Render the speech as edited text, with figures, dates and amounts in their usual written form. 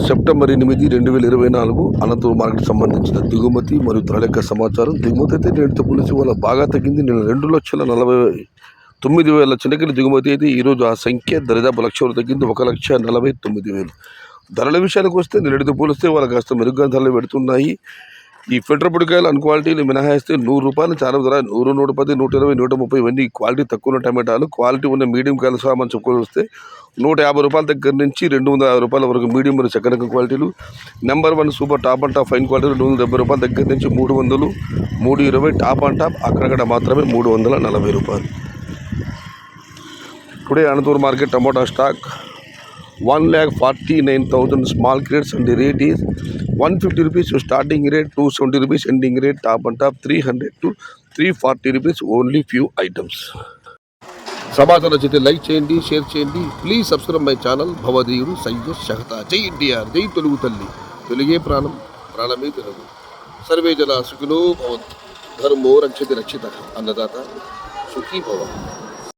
September 8, 2024 Anantapuram market సంబంధించిన దిగుమతి మరియు ధరల యొక్క సమాచారం. దిగుమతి అయితే నేటితో పోలిసి వాళ్ళ బాగా తగ్గింది. నేను 2,49,000 చెనక్కాయల దిగుమతి అయితే ఈరోజు ఆ సంఖ్య దరిదాపు 1,00,000 తగ్గింది. 1,49,000. ధరల విషయానికి వస్తే నిన్నటితో పోలిస్తే వాళ్ళకి కాస్త మెరుగ్గా ధరలు పెడుతున్నాయి. ఈ ఫిల్టర్ పొడికాయలు అన్క్వాలిటీలు మినహాయిస్తే ₹100 చాలా ధర 100, 110, 120, 130 ఇవన్నీ క్వాలిటీ తక్కువ ఉన్న టమాటాలు. క్వాలిటీ ఉన్న మీడియం కాయలు సహా మనం చెప్పుకొని వస్తే ₹150 దగ్గర నుంచి ₹250 వరకు మీడియం మరియు సెకండ్ రకం క్వాలిటీలు. Number 1 super top and top fine quality ₹270 దగ్గర నుంచి 300, 320 టాప్ అండ్ టాప్, అక్కడక్కడ మాత్రమే ₹340. Today Anantapuram market tomato stock 1,49,000 small crates and the rate is ₹150 starting rate, ₹270 ending rate, top and top ₹300 to ₹340 only few items. సమాచారం నచ్చితే like చేయండి, share చేయండి. Please subscribe my channel భవదీయుడు సయ్యద్ షహతా. జై ఎన్టీఆర్, జై తెలుగు తల్లి, తెలుగే ప్రాణం, ప్రాణమే తెలుగు. సర్వే జన సుఖినో భవంతు, ధర్మో రక్షతి రక్షిత, అన్నదాత సుఖీ భవ.